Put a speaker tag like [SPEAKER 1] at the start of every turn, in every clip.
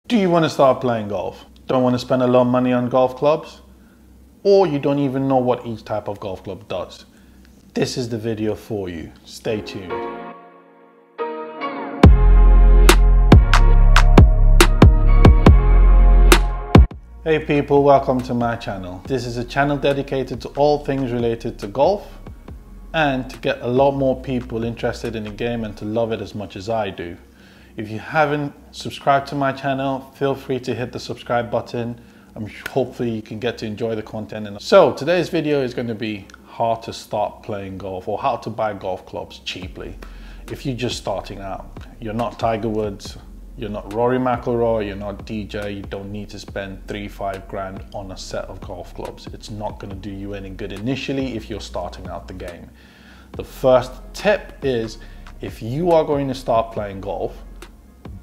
[SPEAKER 1] Do you want to start playing golf? Don't want to spend a lot of money on golf clubs? Or you don't even know what each type of golf club does? This is the video for you. Stay tuned. Hey people, welcome to my channel. This is a channel dedicated to all things related to golf and to get a lot more people interested in the game and to love it as much as I do. If you haven't subscribed to my channel, feel free to hit the subscribe button. Hopefully you can get to enjoy the content. So today's video is going to be how to start playing golf or how to buy golf clubs cheaply. If you're just starting out, you're not Tiger Woods, you're not Rory McIlroy, you're not DJ, you don't need to spend 3-5 grand on a set of golf clubs. It's not going to do you any good initially if you're starting out the game. The first tip is, if you are going to start playing golf,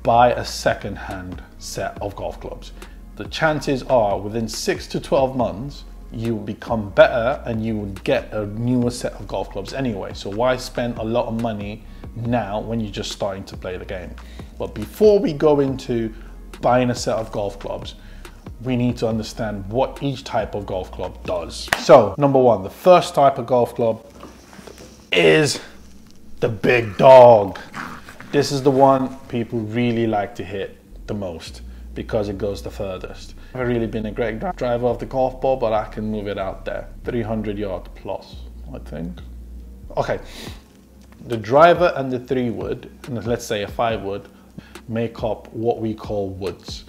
[SPEAKER 1] buy a second-hand set of golf clubs. The chances are within 6 to 12 months, you will become better and you will get a newer set of golf clubs anyway. So why spend a lot of money now when you're just starting to play the game? But before we go into buying a set of golf clubs, we need to understand what each type of golf club does. So number one, the first type of golf club is the big dog. This is the one people really like to hit the most because it goes the furthest. I've never really been a great driver of the golf ball, but I can move it out there. 300 yards plus, I think. Okay, the driver and the 3-wood, and let's say a 5-wood, make up what we call woods.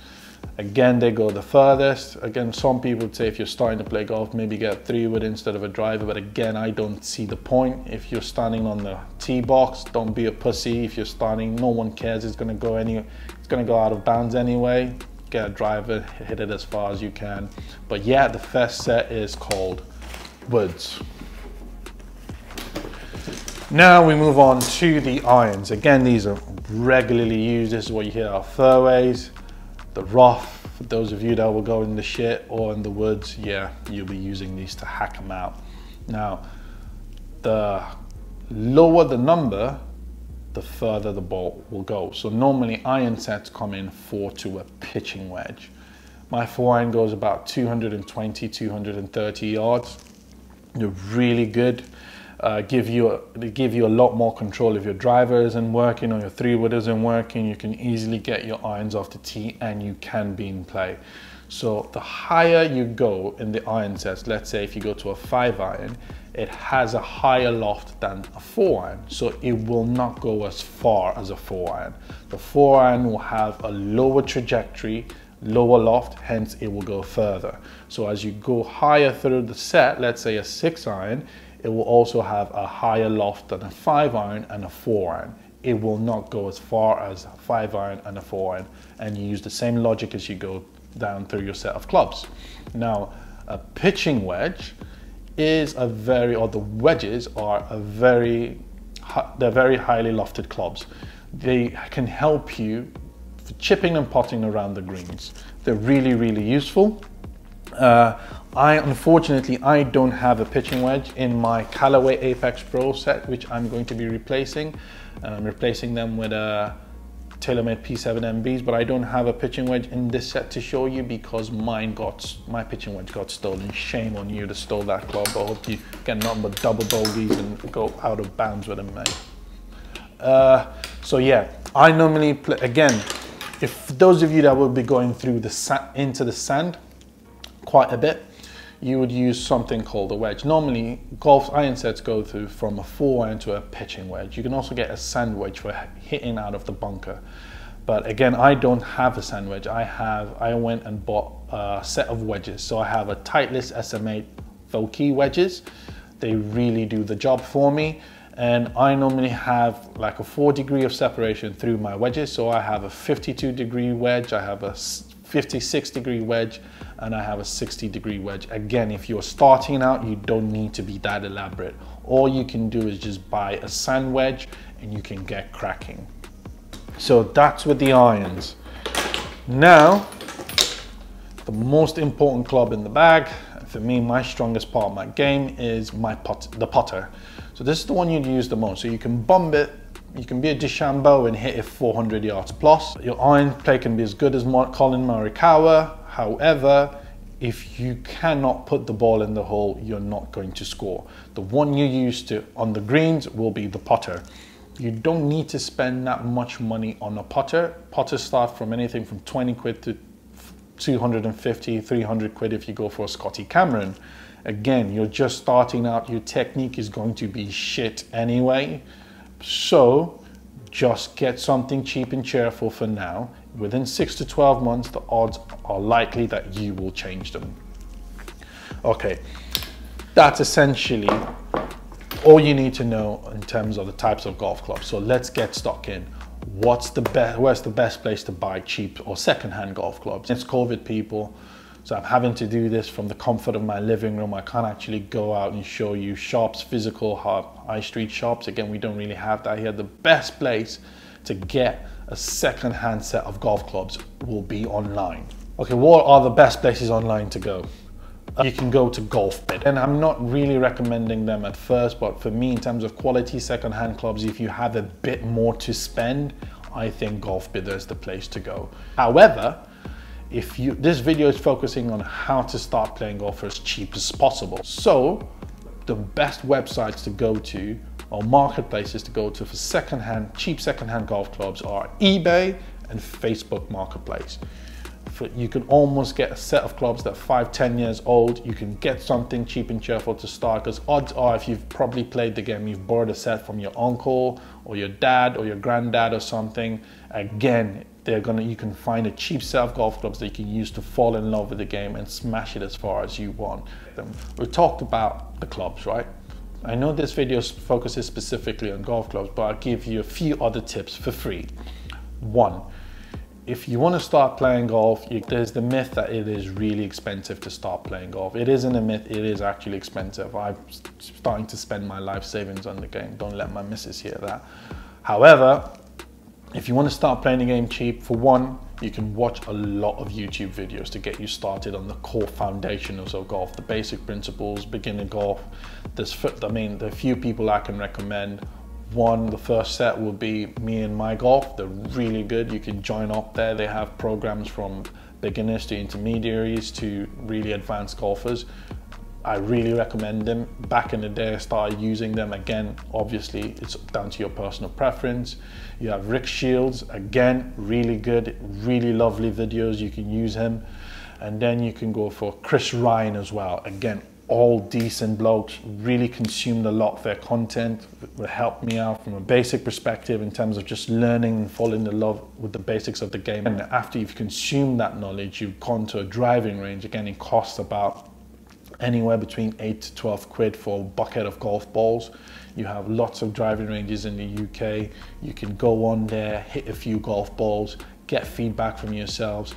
[SPEAKER 1] Again, they go the furthest. Again, some people would say if you're starting to play golf, maybe get a 3-wood instead of a driver. But again, I don't see the point. If you're standing on the tee box, don't be a pussy. If you're starting, no one cares. It's going to go it's going to go out of bounds anyway. Get a driver, hit it as far as you can. But yeah, the first set is called woods. Now we move on to the irons. Again, these are regularly used. This is what you hear our fairways. The rough, for those of you that will go in the shit or in the woods, yeah, you'll be using these to hack them out. Now, the lower the number, the further the ball will go. So normally iron sets come in 4 to a pitching wedge. My 4-iron goes about 220, 230 yards. They're really good. They give you a lot more control if your driver isn't working or your 3-wood isn't working. You can easily get your irons off the tee and you can be in play. So the higher you go in the iron sets, let's say if you go to a 5-iron, it has a higher loft than a 4-iron. So it will not go as far as a 4-iron. The 4-iron will have a lower trajectory, lower loft, hence it will go further. So as you go higher through the set, let's say a 6-iron, it will also have a higher loft than a 5-iron and a 4-iron. It will not go as far as a 5-iron and a 4-iron, and you use the same logic as you go down through your set of clubs. Now, a pitching wedge is the wedges are they're very highly lofted clubs. They can help you for chipping and putting around the greens. They're really, really useful. Unfortunately, I don't have a pitching wedge in my Callaway Apex Pro set, which I'm going to be replacing. I'm replacing them with a TaylorMade P7MBs, but I don't have a pitching wedge in this set to show you because my pitching wedge got stolen. Shame on you to steal that club. I hope you get nothing but double bogeys and go out of bounds with them, mate. So yeah, I normally play, again, if those of you that will be going through into the sand quite a bit, you would use something called a wedge. Normally, golf iron sets go through from a 4-iron to a pitching wedge. You can also get a sand wedge for hitting out of the bunker. But again, I don't have a sand wedge. I went and bought a set of wedges. So I have a Titleist SMA Vokey wedges. They really do the job for me. And I normally have like a 4 degree of separation through my wedges. So I have a 52-degree wedge, I have a 56-degree wedge, and I have a 60-degree wedge. Again, if you're starting out, you don't need to be that elaborate. All you can do is just buy a sand wedge and you can get cracking. So that's with the irons. Now, the most important club in the bag, for me, my strongest part of my game is the putter. So this is the one you'd use the most. So you can bomb it You can be a DeChambeau and hit it 400 yards plus. Your iron play can be as good as Colin Morikawa. However, if you cannot put the ball in the hole, you're not going to score. The one you use to on the greens will be the putter. You don't need to spend that much money on a putter. Putters start from anything from 20 quid to 250, 300 quid if you go for a Scotty Cameron. Again, you're just starting out, your technique is going to be shit anyway. So just get something cheap and cheerful for now. Within 6 to 12 months, the odds are likely that you will change them. Okay, that's essentially all you need to know in terms of the types of golf clubs. So let's get stuck in. Where's the best place to buy cheap or secondhand golf clubs? It's COVID, people. So I'm having to do this from the comfort of my living room. I can't actually go out and show you shops, physical high street shops. Again, we don't really have that here. The best place to get a second-hand set of golf clubs will be online. Okay, what are the best places online to go? You can go to GolfBid, and I'm not really recommending them at first, but for me, in terms of quality second-hand clubs, if you have a bit more to spend, I think GolfBid is the place to go. However, this video is focusing on how to start playing golf for as cheap as possible. So the best websites to go to or marketplaces to go to for cheap secondhand golf clubs are eBay and Facebook Marketplace. You can almost get a set of clubs that are 5-10 years old. You can get something cheap and cheerful to start, because odds are, if you've probably played the game, you've borrowed a set from your uncle or your dad or your granddad or something. Again, you can find a cheap set of golf clubs that you can use to fall in love with the game and smash it as far as you want. We talked about the clubs, right? I know this video focuses specifically on golf clubs, but I'll give you a few other tips for free. One, if you want to start playing golf, there's the myth that it is really expensive to start playing golf. It isn't a myth, it is actually expensive. I'm starting to spend my life savings on the game. Don't let my missus hear that. However, if you want to start playing the game cheap, for one, you can watch a lot of YouTube videos to get you started on the core foundations of golf, the basic principles, beginner golf. There are a few people I can recommend. One, the first set will be Me and My Golf. They're really good. You can join up there. They have programs from beginners to intermediaries to really advanced golfers. I really recommend them. Back in the day, I started using them. Again, obviously, it's down to your personal preference. You have Rick Shields, again, really good, really lovely videos. You can use him. And then you can go for Chris Ryan as well. Again, all decent blokes, really consumed a lot of their content. It helped me out from a basic perspective in terms of just learning and falling in love with the basics of the game. And after you've consumed that knowledge, you've gone to a driving range. Again, it costs about anywhere between 8 to 12 quid for a bucket of golf balls. You have lots of driving ranges in the UK. You can go on there, hit a few golf balls, get feedback from yourselves.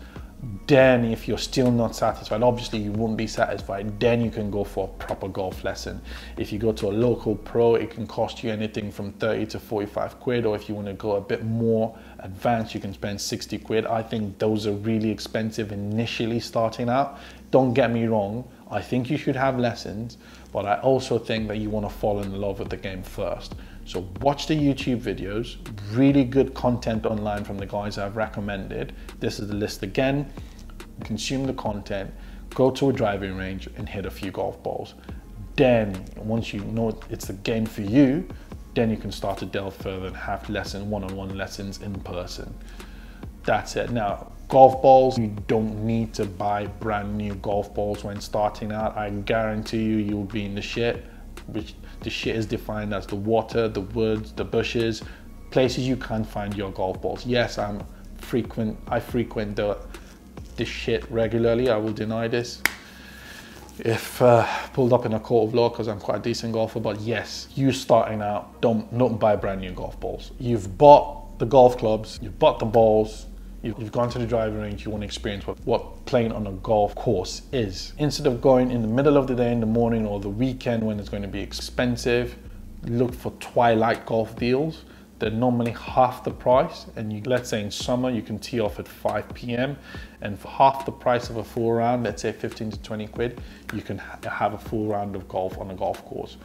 [SPEAKER 1] Then if you're still not satisfied, obviously you won't be satisfied, then you can go for a proper golf lesson. If you go to a local pro, it can cost you anything from 30 to 45 quid, or if you want to go a bit more advanced, you can spend 60 quid. I think those are really expensive initially starting out. Don't get me wrong, I think you should have lessons, but I also think that you want to fall in love with the game first. So watch the YouTube videos, really good content online from the guys I've recommended. This is the list again. Consume the content, go to a driving range and hit a few golf balls. Then once you know it's the game for you, then you can start to delve further and have one-on-one lessons in person. That's it. Now, golf balls, you don't need to buy brand new golf balls when starting out. I guarantee you, you'll be in the shit, which the shit is defined as the water, the woods, the bushes, places you can't find your golf balls. Yes, I frequent this shit regularly. I will deny this if pulled up in a court of law, because I'm quite a decent golfer. But yes, you starting out, don't buy brand new golf balls. You've bought the golf clubs, you've bought the balls, you've gone to the driving range, you want to experience what playing on a golf course is. Instead of going in the middle of the day, in the morning or the weekend when it's going to be expensive, look for twilight golf deals. they're normally half the price. And let's say in summer, you can tee off at 5 p.m. and for half the price of a full round, let's say 15 to 20 quid, you can have a full round of golf on a golf course.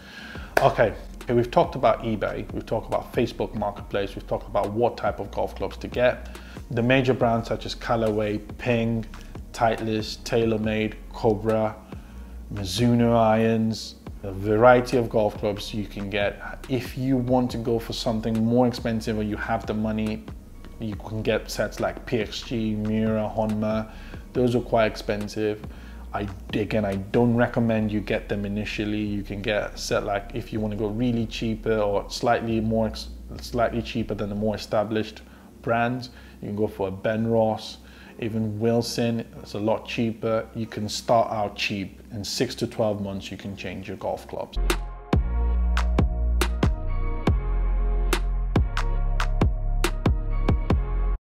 [SPEAKER 1] Okay, we've talked about eBay, we've talked about Facebook Marketplace, we've talked about what type of golf clubs to get. The major brands such as Callaway, Ping, Titleist, TaylorMade, Cobra, Mizuno irons, a variety of golf clubs you can get. If you want to go for something more expensive or you have the money, you can get sets like PXG, Miura, Honma. Those are quite expensive. Again, I don't recommend you get them initially. You can get a set like, if you want to go really cheaper or slightly cheaper than the more established brands, you can go for a Ben Ross, even Wilson. It's a lot cheaper. You can start out cheap. In 6 to 12 months, you can change your golf clubs.